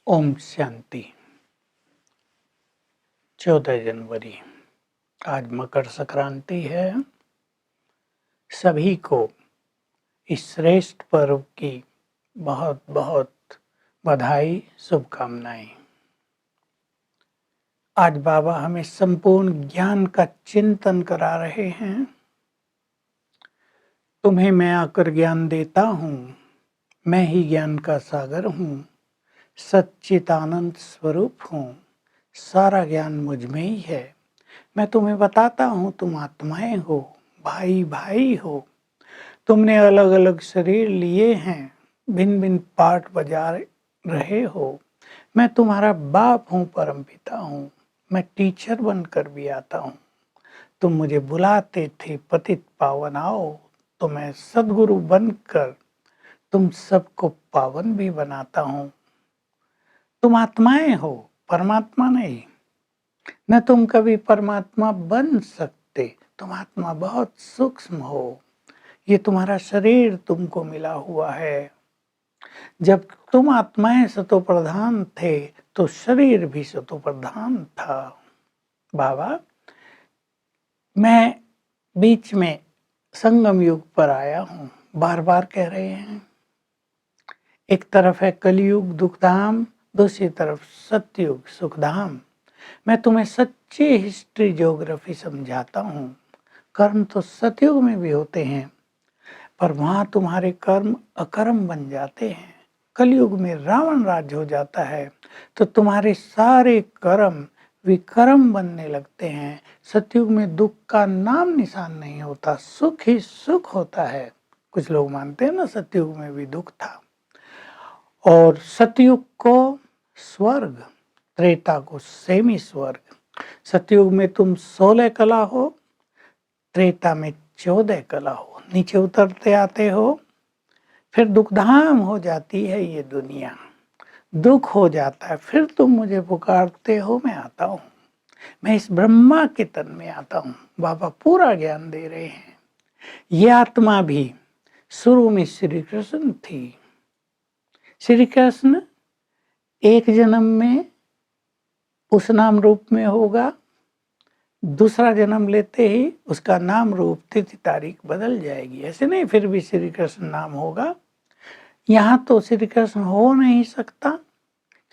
ओम शांति। 14 जनवरी आज मकर संक्रांति है। सभी को इस श्रेष्ठ पर्व की बहुत बहुत बधाई, शुभकामनाएं। आज बाबा हमें संपूर्ण ज्ञान का चिंतन करा रहे हैं। तुम्हें मैं आकर ज्ञान देता हूँ, मैं ही ज्ञान का सागर हूँ, सच्चिदानंद स्वरूप हूँ, सारा ज्ञान मुझ में ही है। मैं तुम्हें बताता हूँ, तुम आत्माएं हो, भाई भाई हो। तुमने अलग अलग शरीर लिए हैं, भिन्न भिन्न पार्ट बजा रहे हो। मैं तुम्हारा बाप हूँ, परम पिता हूँ। मैं टीचर बनकर भी आता हूँ। तुम मुझे बुलाते थे, पतित पावन आओ, तो मैं सद्गुरु बनकर तुम सबको पावन भी बनाता हूँ। तुम आत्माएं हो, परमात्मा नहीं। न तुम कभी परमात्मा बन सकते। तुम आत्मा बहुत सूक्ष्म हो। ये तुम्हारा शरीर तुमको मिला हुआ है। जब तुम आत्माएं सतो प्रधान थे तो शरीर भी सतो प्रधान था। बाबा, मैं बीच में संगम युग पर आया हूँ, बार बार कह रहे हैं। एक तरफ है कलयुग दुखधाम, दूसरी तरफ सतयुग सुखधाम। मैं तुम्हें सच्ची हिस्ट्री ज्योग्राफी समझाता हूँ। कर्म तो सतयुग में भी होते हैं, पर वहां तुम्हारे कर्म अकर्म बन जाते हैं। कलयुग में रावण राज्य हो जाता है तो तुम्हारे सारे कर्म विकर्म बनने लगते हैं। सतयुग में दुख का नाम निशान नहीं होता, सुख ही सुख होता है। कुछ लोग मानते हैं ना सतयुग में भी दुख था। और सतयुग को स्वर्ग, त्रेता को सेमी स्वर्ग। सतयुग में तुम 16 कला हो, त्रेता में 14 कला हो। नीचे उतरते आते हो, फिर दुखधाम हो जाती है ये दुनिया, दुख हो जाता है। फिर तुम मुझे पुकारते हो, मैं आता हूँ। मैं इस ब्रह्मा के तन में आता हूँ। बाबा पूरा ज्ञान दे रहे हैं। ये आत्मा भी शुरू में श्री कृष्ण थी। श्री कृष्ण एक जन्म में उस नाम रूप में होगा, दूसरा जन्म लेते ही उसका नाम रूप तिथि तारीख बदल जाएगी। ऐसे नहीं फिर भी श्री कृष्ण नाम होगा। यहाँ तो श्री कृष्ण हो नहीं सकता,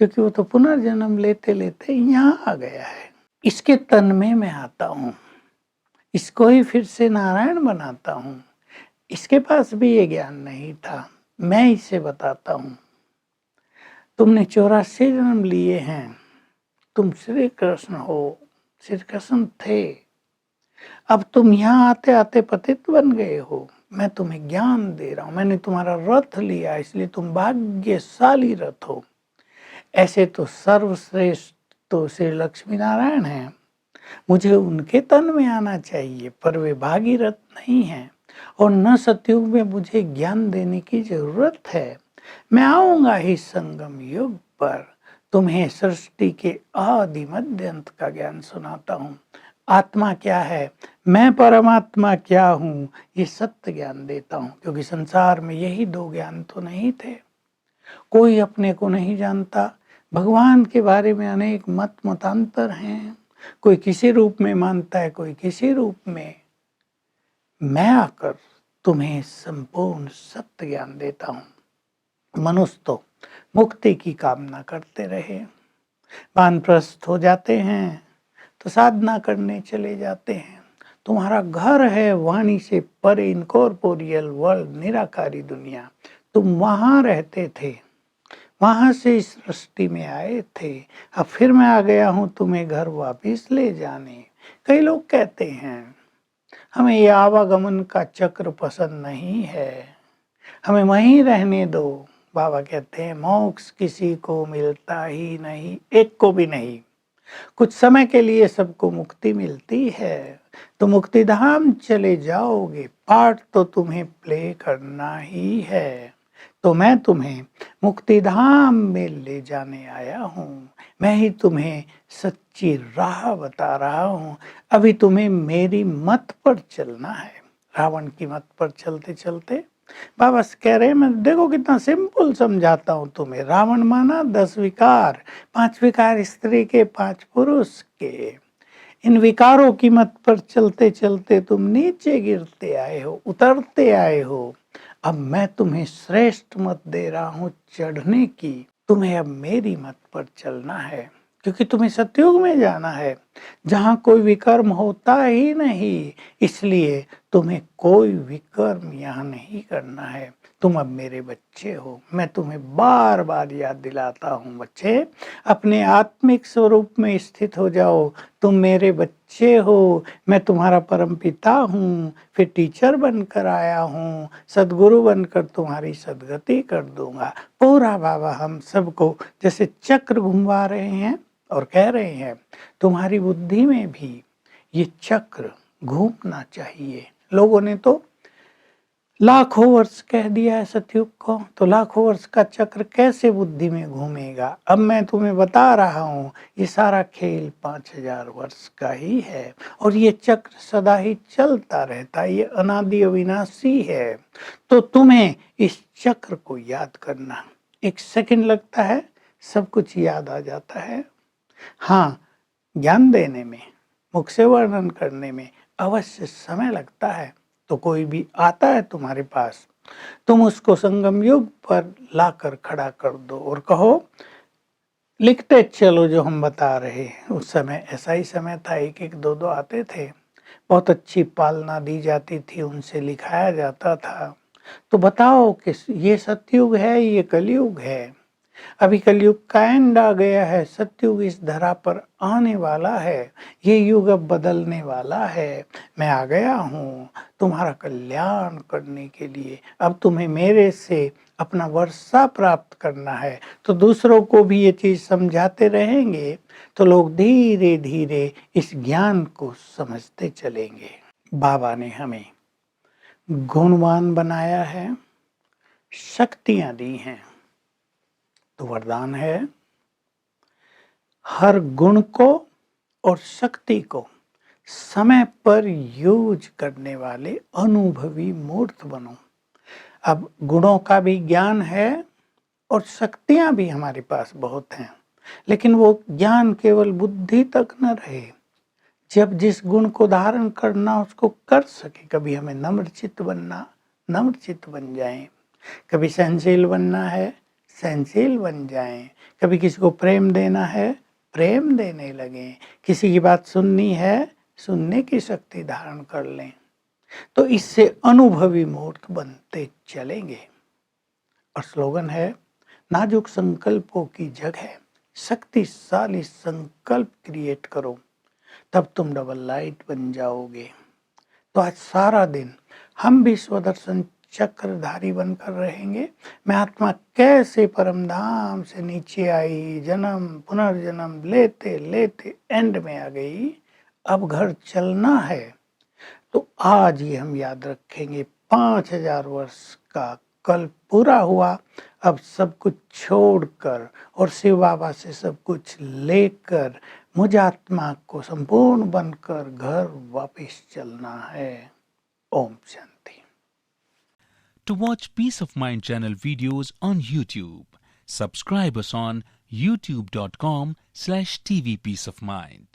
क्योंकि वो तो पुनर्जन्म लेते लेते यहाँ आ गया है। इसके तन में मैं आता हूँ, इसको ही फिर से नारायण बनाता हूँ। इसके पास भी ये ज्ञान नहीं था, मैं इसे बताता हूँ। तुमने 84 जन्म लिए हैं, तुम श्री कृष्ण हो, श्री कृष्ण थे। अब तुम यहाँ आते आते पतित बन गए हो। मैं तुम्हें ज्ञान दे रहा हूँ। मैंने तुम्हारा रथ लिया, इसलिए तुम भाग्यशाली रथ हो। ऐसे तो सर्वश्रेष्ठ तो श्री लक्ष्मी नारायण हैं, मुझे उनके तन में आना चाहिए, पर वे भागीरथ नहीं हैं। और न सतयुग में मुझे ज्ञान देने की जरूरत है। मैं आऊंगा ही संगम युग पर, तुम्हें सृष्टि के आदि मध्य अंत का ज्ञान सुनाता हूँ। आत्मा क्या है, मैं परमात्मा क्या हूँ, ये सत्य ज्ञान देता हूँ। क्योंकि संसार में यही दो ज्ञान तो नहीं थे। कोई अपने को नहीं जानता। भगवान के बारे में अनेक मत मतांतर हैं। कोई किसी रूप में मानता है, कोई किसी रूप में। मैं आकर तुम्हें संपूर्ण सत्य ज्ञान देता हूँ। मनुष्य तो मुक्ति की कामना करते रहे, वानप्रस्थ हो जाते हैं तो साधना करने चले जाते हैं। तुम्हारा घर है वाणी से परे इनकॉर्पोरियल वर्ल्ड, निराकारी दुनिया। तुम वहां रहते थे, वहां से इस सृष्टि में आए थे। अब फिर मैं आ गया हूं तुम्हें घर वापिस ले जाने। कई लोग कहते हैं हमें ये आवागमन का चक्र पसंद नहीं है, हमें वहीं रहने दो। बाबा कहते हैं मोक्ष किसी को मिलता ही नहीं, एक को भी नहीं। कुछ समय के लिए सबको मुक्ति मिलती है, तो मुक्ति धाम चले जाओगे। पार्ट तो तुम्हें प्ले करना ही है। तो मैं तुम्हें मुक्ति धाम में ले जाने आया हूँ। मैं ही तुम्हें सच्ची राह बता रहा हूँ। अभी तुम्हें मेरी मत पर चलना है। रावण की मत पर चलते चलते बाबा कह रहे हैं मैं देखो कितना सिंपल समझाता हूँ तुम्हें। रावण माना 10 विकार, 5 विकार स्त्री के 5 पुरुष के। इन विकारों की मत पर चलते चलते तुम नीचे गिरते आए हो, उतरते आए हो। अब मैं तुम्हें श्रेष्ठ मत दे रहा हूँ चढ़ने की। तुम्हें अब मेरी मत पर चलना है, क्योंकि तुम्हें सतयुग में जाना है जहां कोई विकर्म होता ही नहीं। इसलिए तुम्हें कोई विकर्म यहाँ नहीं करना है। तुम अब मेरे बच्चे हो। मैं तुम्हें बार बार याद दिलाता हूँ बच्चे, अपने आत्मिक स्वरूप में स्थित हो जाओ। तुम मेरे बच्चे हो, मैं तुम्हारा परम पिता हूँ। फिर टीचर बनकर आया हूँ, सदगुरु बनकर तुम्हारी सदगति कर दूंगा। पूरा बाबा हम सबको जैसे चक्र घुमवा रहे हैं और कह रहे हैं तुम्हारी बुद्धि में भी ये चक्र घूमना चाहिए। लोगों ने तो लाखों वर्ष कह दिया है सतयुग को, तो लाखों वर्ष का चक्र कैसे बुद्धि में घूमेगा। अब मैं तुम्हें बता रहा हूँ ये सारा खेल 5000 वर्ष का ही है और ये चक्र सदा ही चलता रहता है, ये अनादि अविनाशी है। तो तुम्हें इस चक्र को याद करना, 1 सेकंड लगता है, सब कुछ याद आ जाता है। हाँ, ज्ञान देने में, मुख से वर्णन करने में अवश्य समय लगता है। तो कोई भी आता है तुम्हारे पास, तुम उसको संगम युग पर लाकर खड़ा कर दो और कहो लिखते चलो जो हम बता रहे हैं। उस समय ऐसा ही समय था, 1-1, 2-2 आते थे, बहुत अच्छी पालना दी जाती थी, उनसे लिखाया जाता था। तो बताओ कि ये सतयुग है, ये कलयुग है। अभी कलयुग का एंड आ गया है, सतयुग इस धरा पर आने वाला है, ये युग अब बदलने वाला है। मैं आ गया हूँ तुम्हारा कल्याण करने के लिए। अब तुम्हें मेरे से अपना वर्षा प्राप्त करना है। तो दूसरों को भी ये चीज समझाते रहेंगे तो लोग धीरे धीरे इस ज्ञान को समझते चलेंगे। बाबा ने हमें गुणवान बनाया है, शक्तियां दी हैं, तो वरदान है हर गुण को और शक्ति को समय पर यूज करने वाले अनुभवी मूर्त बनो। अब गुणों का भी ज्ञान है और शक्तियां भी हमारे पास बहुत हैं, लेकिन वो ज्ञान केवल बुद्धि तक न रहे। जब जिस गुण को धारण करना उसको कर सके। कभी हमें नम्रचित्त बनना, नम्रचित्त बन जाएं। कभी सहनशील बनना है, सहनशील बन जाएं। कभी किसी को प्रेम देना है, प्रेम देने लगें। किसी की बात सुननी है, सुनने की शक्ति धारण कर लें। तो इससे अनुभवी मूर्त बनते चलेंगे। और स्लोगन है नाजुक संकल्पों की जगह शक्तिशाली संकल्प क्रिएट करो, तब तुम डबल लाइट बन जाओगे। तो आज सारा दिन हम भी स्वदर्शन चक्रधारी बनकर रहेंगे। मैं आत्मा कैसे परम धाम से नीचे आई, जन्म पुनर्जन्म लेते लेते एंड में आ गई, अब घर चलना है। तो आज ही हम याद रखेंगे 5000 वर्ष का कल पूरा हुआ। अब सब कुछ छोड़कर और शिव बाबा से सब कुछ लेकर मुझ आत्मा को संपूर्ण बनकर घर वापस चलना है। Om Shanti. To watch Peace of Mind channel videos on YouTube, subscribe us on youtube.com/tvpeaceofmind.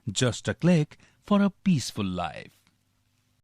Just a click for a peaceful life.